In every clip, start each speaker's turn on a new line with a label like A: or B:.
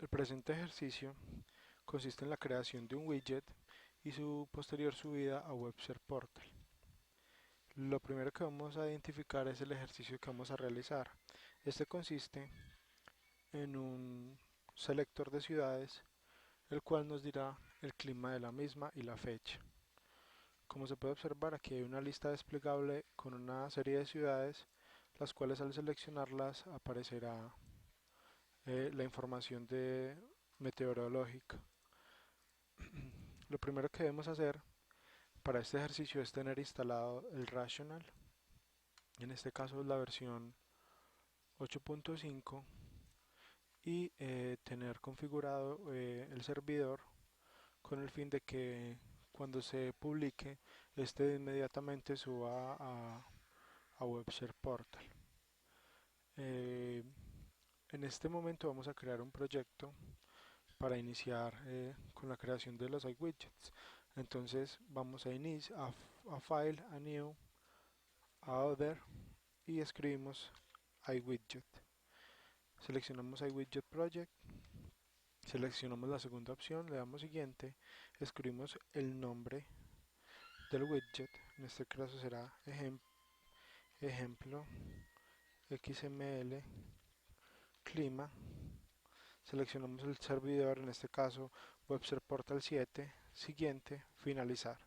A: El presente ejercicio consiste en la creación de un widget y su posterior subida a Webster Portal. Lo primero que vamos a identificar es el ejercicio que vamos a realizar. Este consiste en un selector de ciudades, el cual nos dirá el clima de la misma y la fecha. Como se puede observar, aquí hay una lista desplegable con una serie de ciudades, las cuales al seleccionarlas aparecerá la información meteorológica. Lo primero que debemos hacer para este ejercicio es tener instalado el Rational, en este caso es la versión 8.5, y tener configurado el servidor con el fin de que cuando se publique este inmediatamente suba a Webster Portal. Eh, en este momento vamos a crear un proyecto para iniciar con la creación de los iWidgets. Entonces vamos a File, a New, a Other y escribimos iWidget. Seleccionamos iWidget Project, seleccionamos la segunda opción, le damos siguiente, escribimos el nombre del widget, en este caso será ejemplo XML clima, seleccionamos el servidor, en este caso Webster Portal 7, siguiente, finalizar.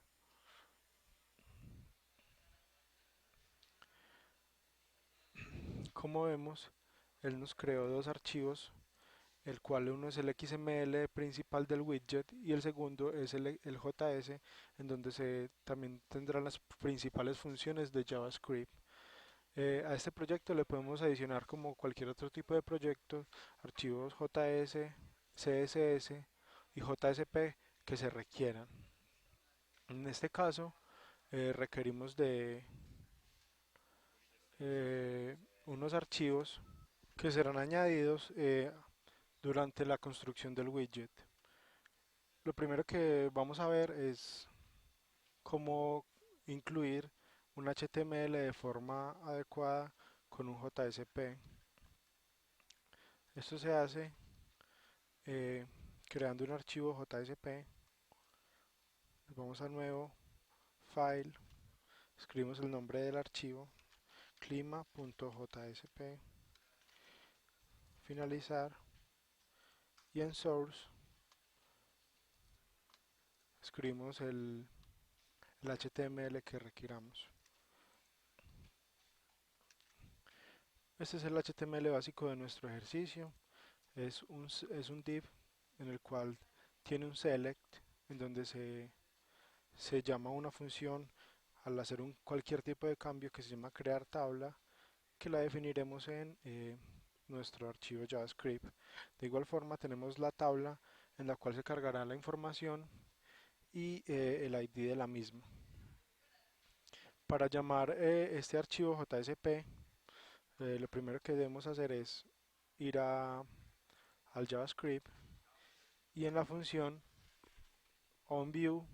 A: Como vemos, él nos creó dos archivos, el cual uno es el XML principal del widget y el segundo es el JS, en donde también tendrá las principales funciones de JavaScript. A este proyecto le podemos adicionar, como cualquier otro tipo de proyecto, archivos JS, CSS y JSP que se requieran. En este caso requerimos de unos archivos que serán añadidos durante la construcción del widget. Lo primero que vamos a ver es cómo incluir un HTML de forma adecuada con un JSP. Esto se hace eh, creando un archivo JSP. Vamos a nuevo, File, escribimos el nombre del archivo, clima.jsp, finalizar, y en Source escribimos el HTML que requiramos. Este es el HTML básico de nuestro ejercicio. Es un div en el cual tiene un select, en donde se llama una función al hacer cualquier tipo de cambio que se llama crear tabla, que la definiremos en nuestro archivo JavaScript. De igual forma tenemos la tabla en la cual se cargará la información y el ID de la misma. Para llamar este archivo JSP, lo primero que debemos hacer es ir al JavaScript y en la función onView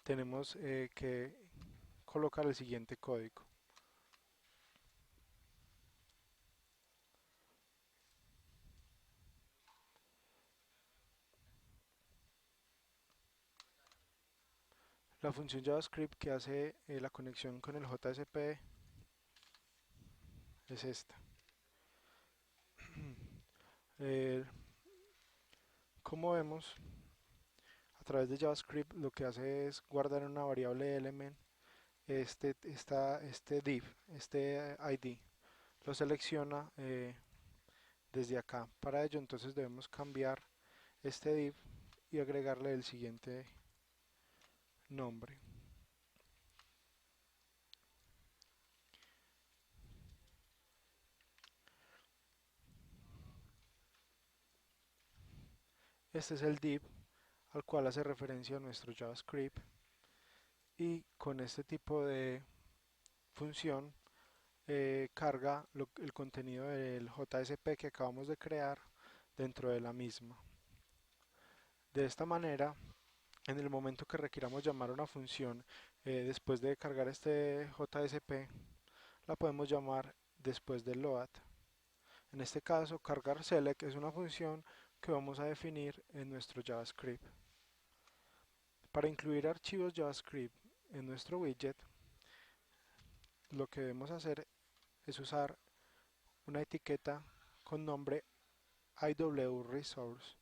A: tenemos que colocar el siguiente código. La función JavaScript que hace la conexión con el JSP es esta. Eh, Como vemos, a través de JavaScript lo que hace es guardar en una variable element este div, este ID. Lo selecciona desde acá. Para ello entonces debemos cambiar este div y agregarle el siguiente nombre. Este es el div al cual hace referencia nuestro JavaScript, y con este tipo de función carga el contenido del JSP que acabamos de crear dentro de la misma. De esta manera, en el momento que requiramos llamar una función después de cargar este JSP, la podemos llamar después del load. En este caso, cargar select es una función que vamos a definir en nuestro JavaScript. Para incluir archivos JavaScript en nuestro widget, lo que debemos hacer es usar una etiqueta con nombre IWResource.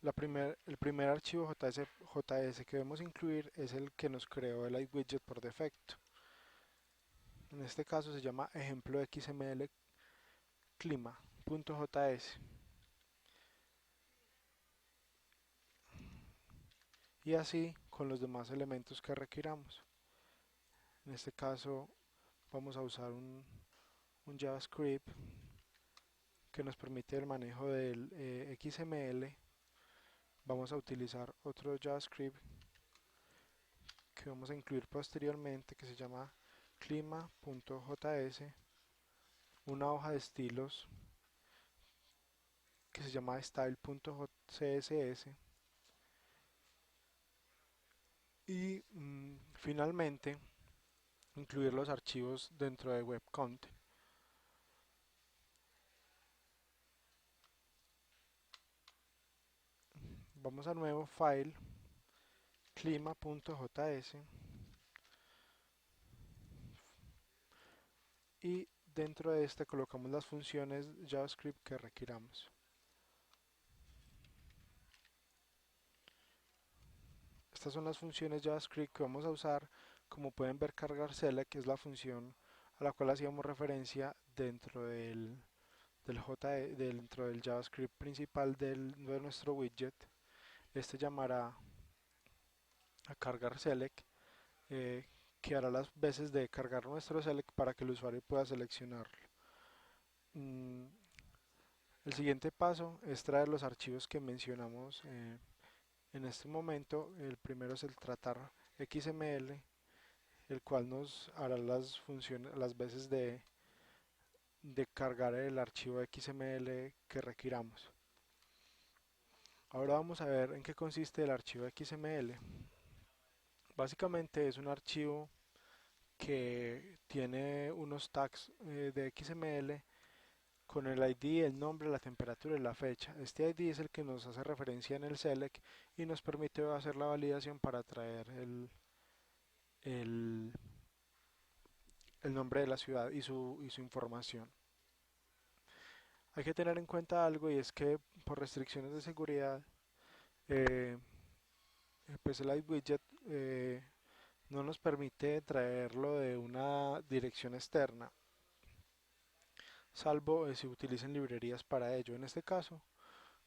A: El primer archivo JS que debemos incluir es el que nos creó el iWidget por defecto. En este caso se llama ejemplo XML clima.js. Y así con los demás elementos que requiramos. En este caso vamos a usar un JavaScript que nos permite el manejo del XML. Vamos a utilizar otro JavaScript que vamos a incluir posteriormente que se llama clima.js, una hoja de estilos que se llama style.css y finalmente incluir los archivos dentro de web content. Vamos a nuevo file clima.js y dentro de este colocamos las funciones JavaScript que requiramos. Estas son las funciones JavaScript que vamos a usar. Como pueden ver, cargar select, que es la función a la cual hacíamos referencia dentro del JavaScript principal de nuestro widget. Este llamará a cargar select, que hará las veces de cargar nuestro select para que el usuario pueda seleccionarlo. Mm, el siguiente paso es traer los archivos que mencionamos en este momento. El primero es el tratar XML, el cual nos hará las funciones, las veces de cargar el archivo XML que requiramos. Ahora vamos a ver en qué consiste el archivo XML. Básicamente es un archivo que tiene unos tags de XML con el ID, el nombre, la temperatura y la fecha. Este ID es el que nos hace referencia en el select y nos permite hacer la validación para traer el, el nombre de la ciudad y su información. Hay que tener en cuenta algo y es que por restricciones de seguridad, eh, pues el iWidget no nos permite traerlo de una dirección externa, salvo si utilizan librerías para ello. En este caso,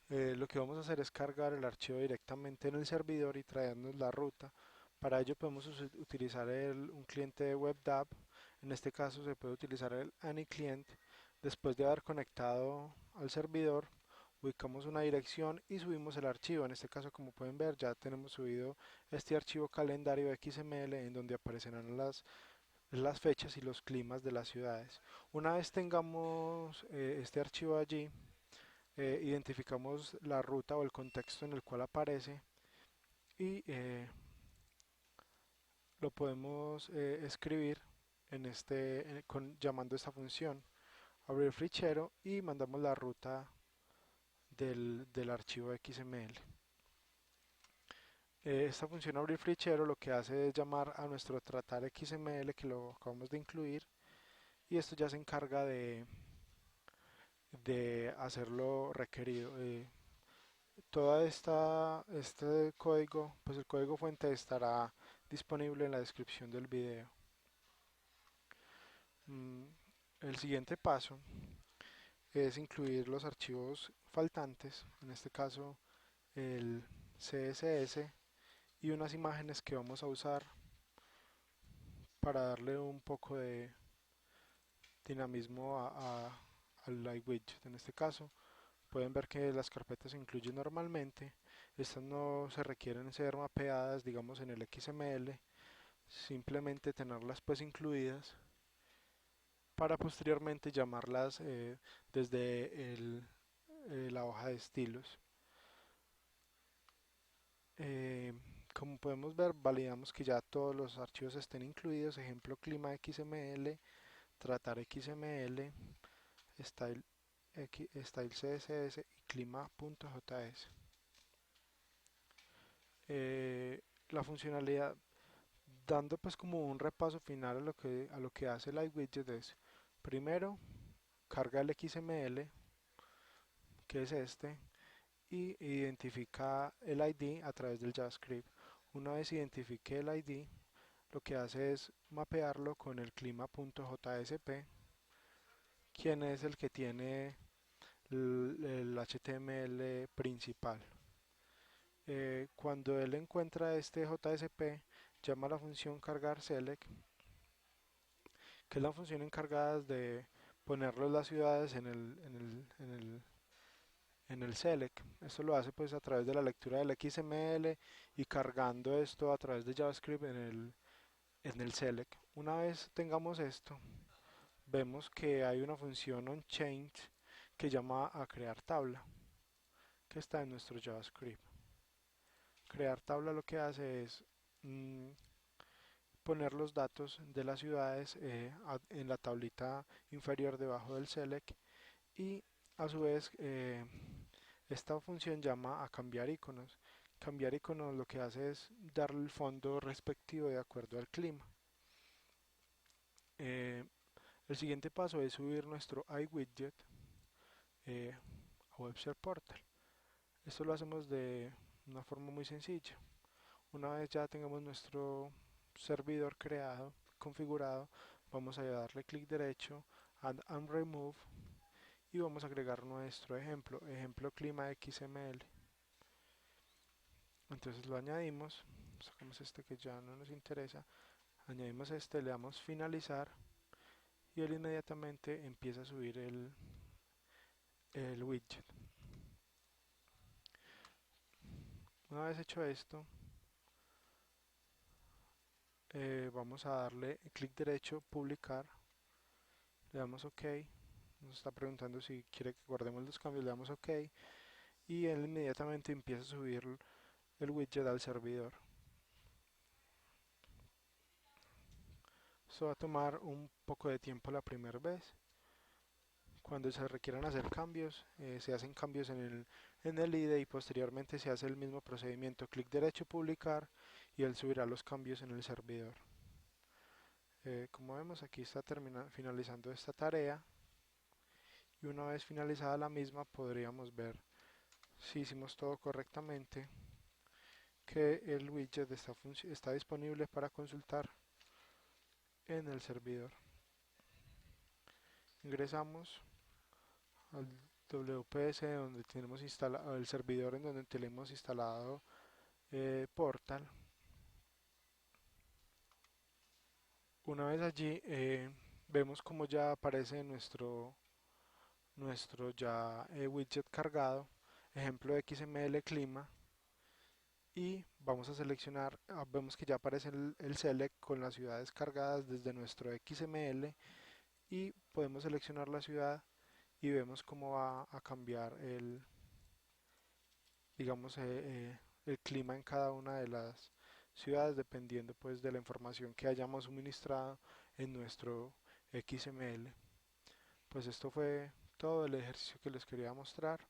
A: lo que vamos a hacer es cargar el archivo directamente en el servidor y traernos la ruta. Para ello podemos utilizar un cliente de WebDAV. En este caso se puede utilizar el AnyClient. Después de haber conectado al servidor, ubicamos una dirección y subimos el archivo. En este caso, como pueden ver, ya tenemos subido este archivo calendario XML en donde aparecerán las fechas y los climas de las ciudades. Una vez tengamos este archivo allí, identificamos la ruta o el contexto en el cual aparece y lo podemos escribir llamando esta función abrir fichero y mandamos la ruta del archivo XML. Esta función abrir fichero lo que hace es llamar a nuestro tratar XML que lo acabamos de incluir y esto ya se encarga de hacer lo requerido. Este código, pues el código fuente estará disponible en la descripción del video. Mm, el siguiente paso es incluir los archivos faltantes, en este caso el CSS y unas imágenes que vamos a usar para darle un poco de dinamismo al iWidget. En este caso pueden ver que las carpetas se incluyen normalmente. Estas no se requieren ser mapeadas, digamos, en el XML, simplemente tenerlas pues incluidas para posteriormente llamarlas desde la hoja de estilos. Eh, como podemos ver, validamos que ya todos los archivos estén incluidos, ejemplo clima XML, tratar XML, style, style CSS y clima.js. La funcionalidad, dando pues como un repaso final a lo que hace el iWidget es, primero, carga el XML, que es este, y identifica el ID a través del JavaScript. Una vez identifique el ID, lo que hace es mapearlo con el clima.jsp, quien es el que tiene el HTML principal. Cuando él encuentra este JSP, llama a la función cargar select, que es la función encargada de ponerle las ciudades en el select. Esto lo hace pues a través de la lectura del XML y cargando esto a través de JavaScript en el select. Una vez tengamos esto, vemos que hay una función onChange que llama a crear tabla, que está en nuestro JavaScript. Crear tabla lo que hace es poner los datos de las ciudades en la tablita inferior debajo del select y a su vez esta función llama a cambiar iconos. Cambiar iconos lo que hace es darle el fondo respectivo de acuerdo al clima. El siguiente paso es subir nuestro iWidget a Webster Portal. Esto lo hacemos de una forma muy sencilla. Una vez ya tengamos nuestro servidor creado, configurado, vamos a darle clic derecho, Add and Remove, y vamos a agregar nuestro ejemplo clima XML. Entonces lo añadimos, sacamos este que ya no nos interesa, añadimos este, le damos finalizar y él inmediatamente empieza a subir el widget. Una vez hecho esto, vamos a darle clic derecho, publicar, le damos OK, nos está preguntando si quiere que guardemos los cambios, le damos OK y él inmediatamente empieza a subir el widget al servidor. Esto va a tomar un poco de tiempo la primera vez. Cuando se requieran hacer cambios, se hacen cambios en el IDE y posteriormente se hace el mismo procedimiento, clic derecho, publicar y él subirá los cambios en el servidor. Como vemos aquí está finalizando esta tarea y una vez finalizada la misma podríamos ver si hicimos todo correctamente, que el widget está disponible para consultar en el servidor. Ingresamos al WPS donde tenemos instalado el servidor en donde tenemos instalado Portal. Una vez allí vemos como ya aparece nuestro ya widget cargado, ejemplo de XML clima, y vamos a seleccionar, vemos que ya aparece el select con las ciudades cargadas desde nuestro XML y podemos seleccionar la ciudad y vemos cómo va a cambiar digamos, el clima en cada una de las ciudades dependiendo pues de la información que hayamos suministrado en nuestro XML. Pues esto fue todo el ejercicio que les quería mostrar.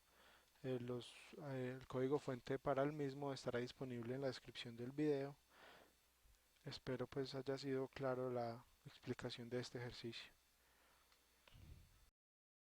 A: El código fuente para el mismo estará disponible en la descripción del video. Espero pues haya sido claro la explicación de este ejercicio.